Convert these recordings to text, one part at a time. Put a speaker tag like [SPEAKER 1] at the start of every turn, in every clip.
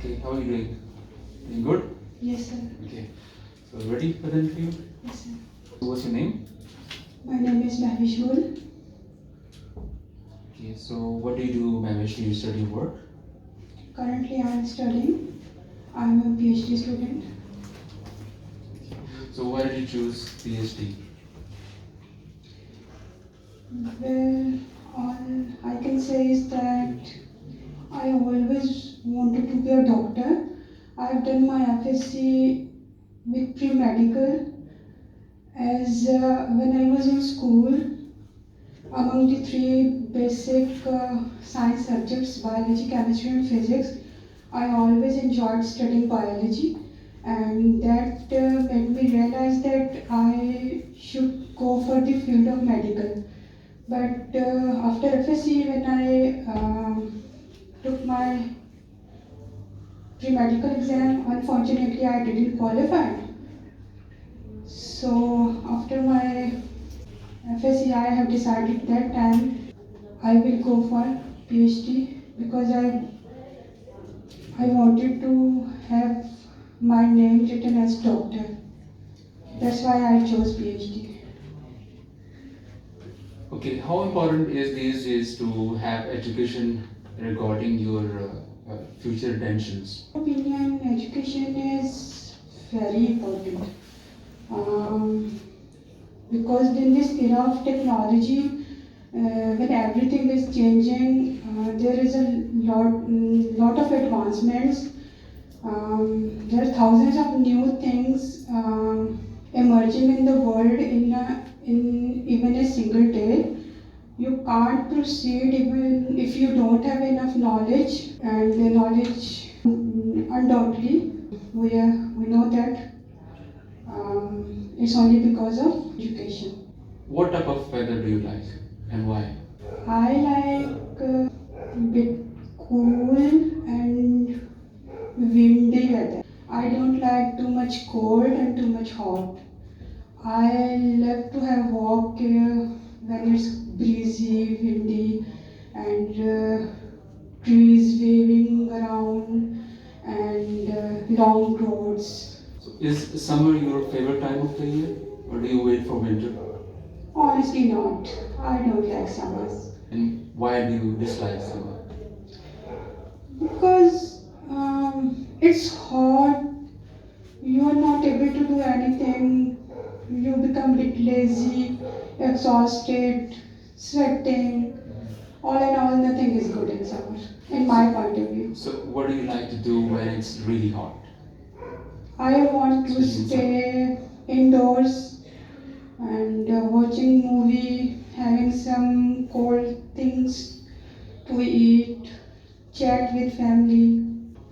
[SPEAKER 1] Okay, how are you doing? Doing good?
[SPEAKER 2] Yes, sir.
[SPEAKER 1] Okay. So ready for the interview?
[SPEAKER 2] Yes, sir.
[SPEAKER 1] What's your name?
[SPEAKER 2] My name is Mehwish.
[SPEAKER 1] Okay, so what do you do, Mehwish? Do you study work?
[SPEAKER 2] Currently, I am studying. I am a PhD student.
[SPEAKER 1] So why did you choose PhD?
[SPEAKER 2] Well, all I can say is that I always wanted to be a doctor. I've done my FSc with pre-medical as when I was in school. Among the three basic science subjects, biology, chemistry and physics, I always enjoyed studying biology, and that made me realize that I should go for the field of medical. But after FSC, when I took my pre-medical exam, unfortunately I didn't qualify. So after my FSC, I have decided that time I will go for PhD because I wanted to have my name written as doctor. That's why I chose PhD.
[SPEAKER 1] Okay, how important is these days to have education regarding your future intentions?
[SPEAKER 2] In my opinion, education is very important. Um, because in this era of technology, when everything is changing, there is a lot of advancements. There are thousands of new things emerging in the world in even a single day. You can't proceed even if you don't have enough knowledge, and the knowledge, undoubtedly, we know that it's only because of education.
[SPEAKER 1] What type of weather do you like and why?
[SPEAKER 2] I like bit cool and windy weather. I don't like too much cold and too much hot. I love to have walk when it's breezy, windy, and trees waving around, and long roads.
[SPEAKER 1] So is summer your favorite time of the year or do you wait for winter?
[SPEAKER 2] Honestly, not. I don't like summers
[SPEAKER 1] And why do you dislike summer?
[SPEAKER 2] because it's hot. You are not able to do anything. You become a bit lazy, exhausted, sweating. All in all, nothing is good in summer, in my point of view.
[SPEAKER 1] So what do you like to do when it's really hot?
[SPEAKER 2] I want to stay indoors and watching movie, having some cold things to eat, chat with family.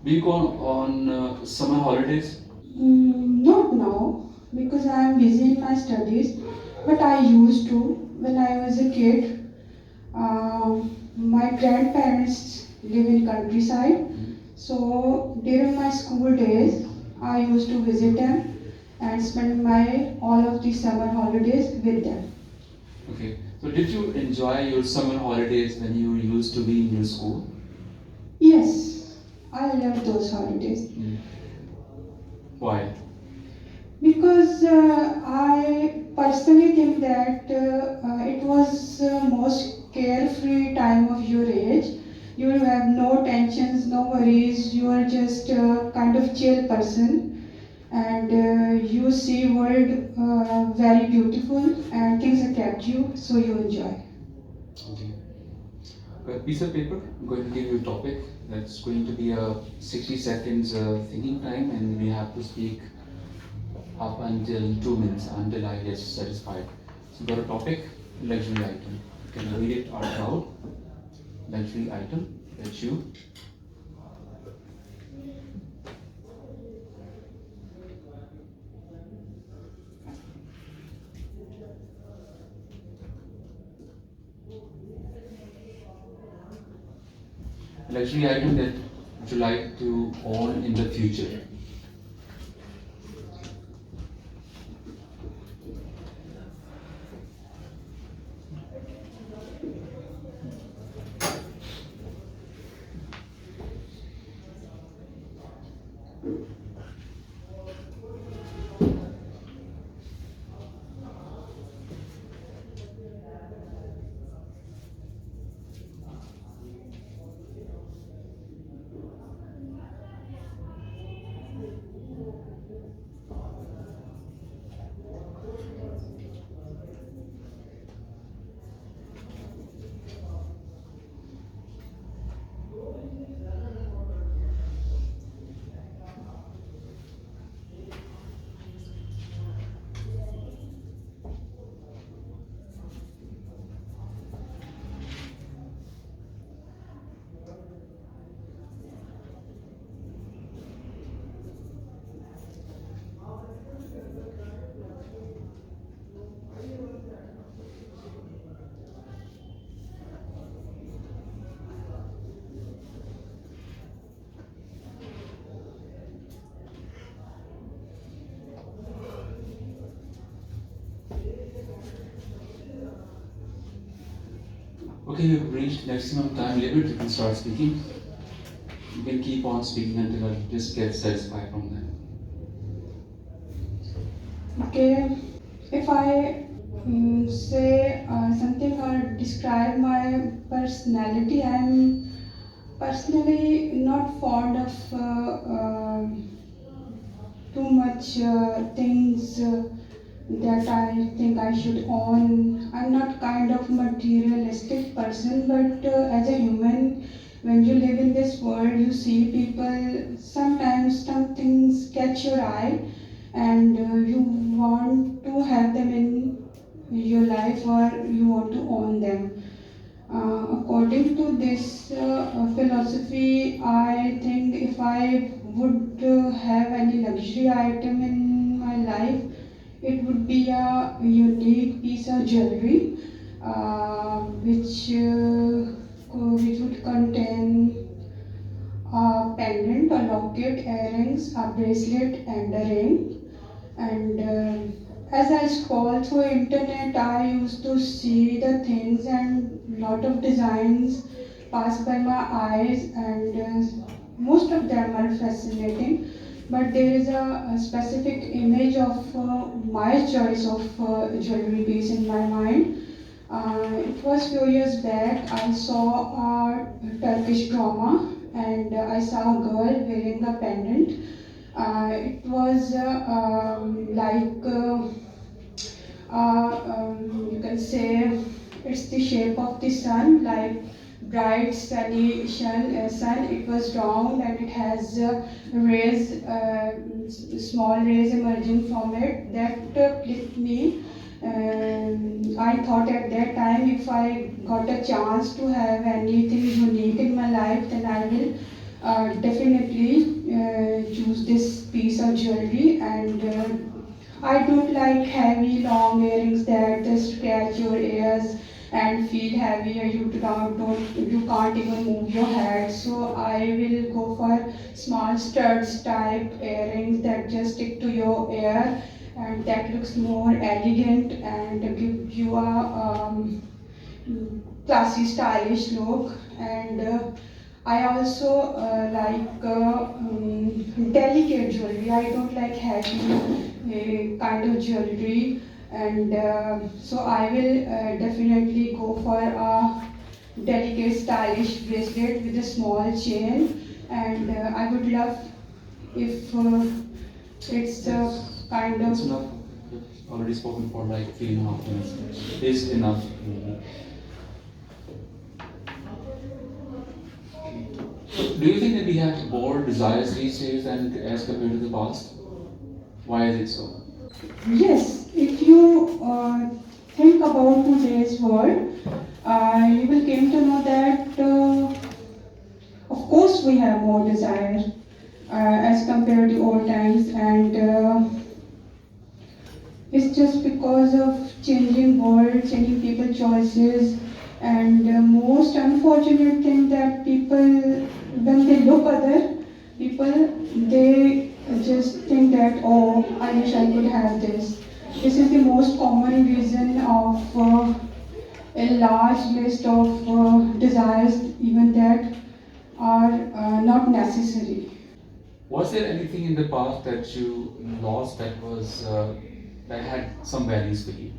[SPEAKER 1] Do you go on summer holidays?
[SPEAKER 2] Not now because I am busy in my studies, but I used to when I was a kid. My grandparents live in countryside, so during my school days, I used to visit them and spend my all of the summer holidays with them.
[SPEAKER 1] Okay. So did you enjoy your summer holidays when you used to be in your school?
[SPEAKER 2] Yes, I love those holidays
[SPEAKER 1] Why?
[SPEAKER 2] because I personally think that it was most carefree time of your age. You will have no tensions, no worries. You are just a kind of chill person, and you see world very beautiful, and things attract you, so you enjoy.
[SPEAKER 1] Okay. A piece of paper. I'm going to give you a topic. That's going to be a 60 seconds thinking time, and we have to speak up until 2 minutes until I get satisfied. So, got a topic: luxury item. You can read it out loud. Luxury item that you. Luxury item that you like to own in the future. Okay, you've reached maximum time limit. You can start speaking. You can keep on speaking until I just get satisfied from that.
[SPEAKER 2] Okay, if I say something or describe my personality, I'm personally not fond of too much things that I think I should own. I'm not kind of materialistic person, but as a human, when you live in this world, you see people. Sometimes some things catch your eye, and you want to have them in your life, or you want to own them. According to this philosophy, I think if I would have any luxury item in my life, it would be a unique piece of jewelry which would contain a pendant, a locket, earrings, a bracelet, and a ring. And as I scroll through internet, I used to see the things and lot of designs pass by my eyes, and most of them are fascinating. But there is a specific image of my choice of jewelry piece in my mind. It was few years back. I saw a Turkish drama, and I saw a girl wearing a pendant. It was you can say it's the shape of the sun, like bright sunny sun. It was round and it has rays, small rays emerging from it. That clicked me. I thought at that time, if I got a chance to have anything unique in my life, then I will definitely choose this piece of jewelry. And I don't like heavy long earrings that just scratch your ears and feel heavy, or you can't even move your head. So I will go for small studs type earrings that just stick to your ear, and that looks more elegant and give you a classy, stylish look. And I also like delicate jewelry. I don't like heavy kind of jewelry, and so I will definitely go for a delicate, stylish bracelet with a small chain. And I would love if it's kind
[SPEAKER 1] It's
[SPEAKER 2] of.
[SPEAKER 1] enough. You've already spoken for like 3.5 minutes. Is enough. Do you think that we have more desires these days than as compared to the past? Why is it so?
[SPEAKER 2] Yes, if you think about today's world, you will came to know that of course we have more desire as compared to old times, and it's just because of changing world, changing people choices, and most unfortunate thing that people, when they look other people, they just think that, oh, I wish I could have this. This is the most common reason of a large list of desires, even that are not necessary.
[SPEAKER 1] Was there anything in the past that you lost that was that had some values for you?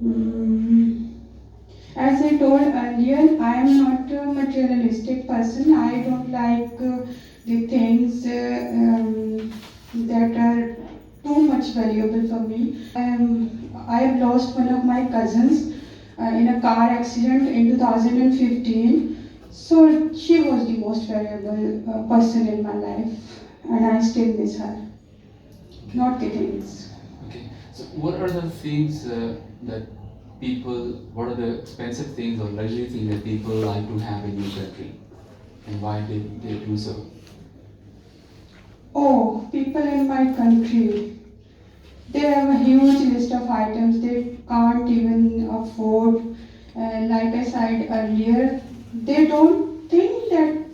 [SPEAKER 2] Mm. As I told earlier, I am not a materialistic person. I don't like the things that are too much valuable for me. I have lost one of my cousins in a car accident in 2015. So she was the most valuable person in my life, and I still miss her. Not the things.
[SPEAKER 1] Okay. So, what are the things that people? What are the expensive things or luxury things that people like to have in your country, and why they do so?
[SPEAKER 2] Oh, people in my country. They have a huge list of items they can't even afford. Like I said earlier, they don't think that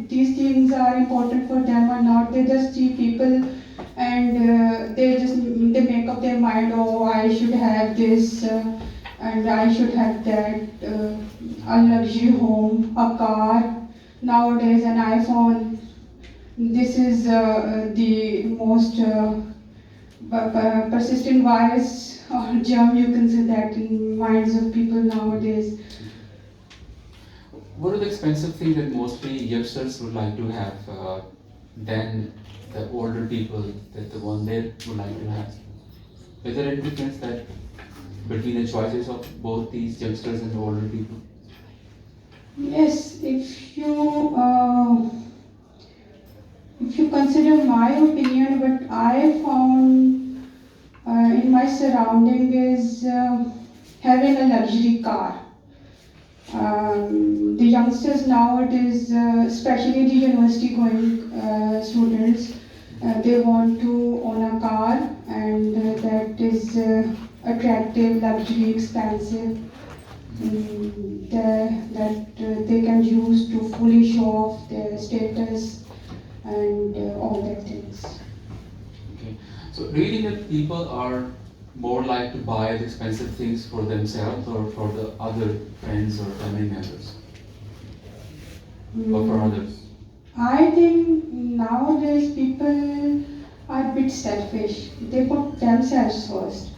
[SPEAKER 2] these things are important for them or not. They just see people, and they make up their mind. Oh, I should have this. and I should have that, a luxury home, a car, nowadays an iPhone. This is the most persistent virus or germ, you can say that, in minds of people nowadays.
[SPEAKER 1] What are the expensive things that mostly youngsters would like to have than the older people, that the one they would like to have? Is there any difference that between the choices of both these youngsters and the older people?
[SPEAKER 2] Yes, if you consider my opinion, what I found in my surrounding is having a luxury car. The youngsters nowadays, especially the university going students, they want to own a car, and that is attractive, luxury, expensive, that they can use to fully show off their status and all that things.
[SPEAKER 1] Okay. So do you think that people are more like to buy the expensive things for themselves or for the other friends or family members or for others?
[SPEAKER 2] I think nowadays people are a bit selfish. They put themselves first.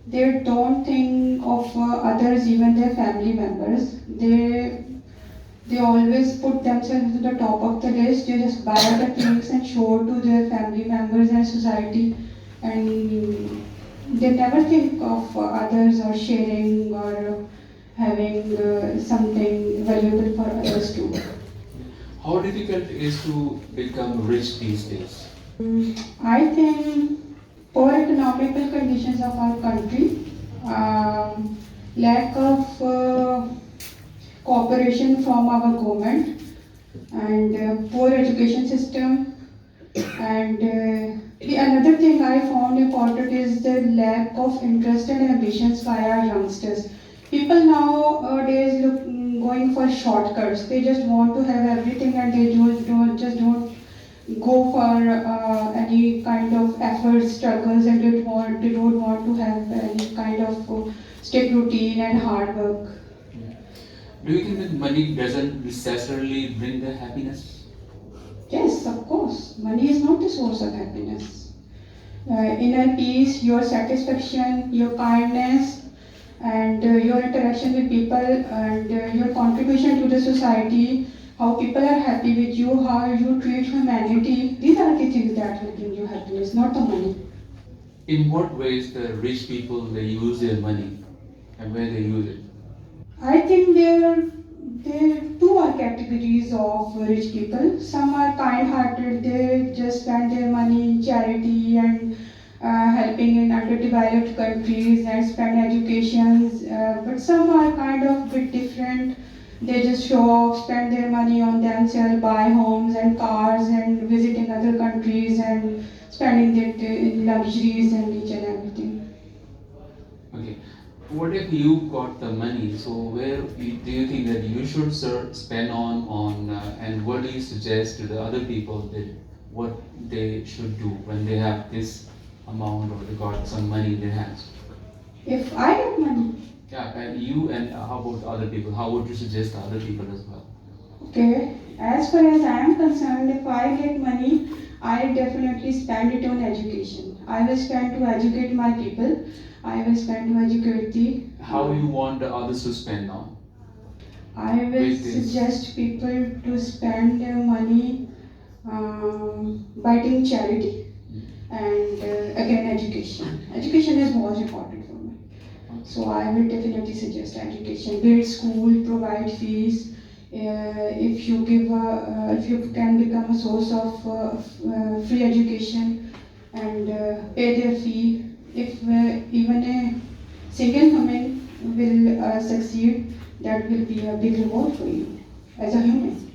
[SPEAKER 2] They don't think of others, even their family members. They always put themselves to the top of the list. They just buy the things and show to their family members and society, and they never think of others or sharing or having something valuable for others too.
[SPEAKER 1] How difficult it is to become rich these days?
[SPEAKER 2] I think poor economical conditions of our country, lack of cooperation from our government, and poor education system, and the another thing I found important is the lack of interest and ambitions by our youngsters. People nowadays going for shortcuts. They just want to have everything, and they don't go for any kind of effort, struggles, and they don't want to have any kind of strict routine and hard work.
[SPEAKER 1] Do you think that money doesn't necessarily bring the happiness?
[SPEAKER 2] Yes, of course. Money is not the source of happiness. Inner peace, your satisfaction, your kindness, and your interaction with people, and your contribution to the society, how people are happy with you, how you treat humanity. These are the things that will bring you happiness, not the money.
[SPEAKER 1] In what ways the rich people they use their money and where they use it?
[SPEAKER 2] I think there two are categories of rich people. Some are kind-hearted; they just spend their money in charity and helping in underdeveloped countries and spend educations. But some are kind of bit different. They just show off, spend their money on themselves, buy homes and cars, and visiting other countries and spending it in luxuries and each and everything.
[SPEAKER 1] Okay. What if you got the money? So where do you think that you should spend on and what do you suggest to the other people that what they should do when they have this amount or they got some money in their hands?
[SPEAKER 2] If I get money,
[SPEAKER 1] Yeah, and you and how about other people? How would you suggest to other people as well?
[SPEAKER 2] okay, as far as I am concerned, if I get money, I definitely spend it on education. I will spend to educate my people. I will spend to educate the.
[SPEAKER 1] How you want the others to spend on?
[SPEAKER 2] I will
[SPEAKER 1] With this.
[SPEAKER 2] suggest people to spend their money by doing charity, and again education. Education is most important for me. So I will definitely suggest education. Build school, provide fees. If you can become a source of free education and pay their fee, if even a single woman will succeed, that will be a big reward for you as a human.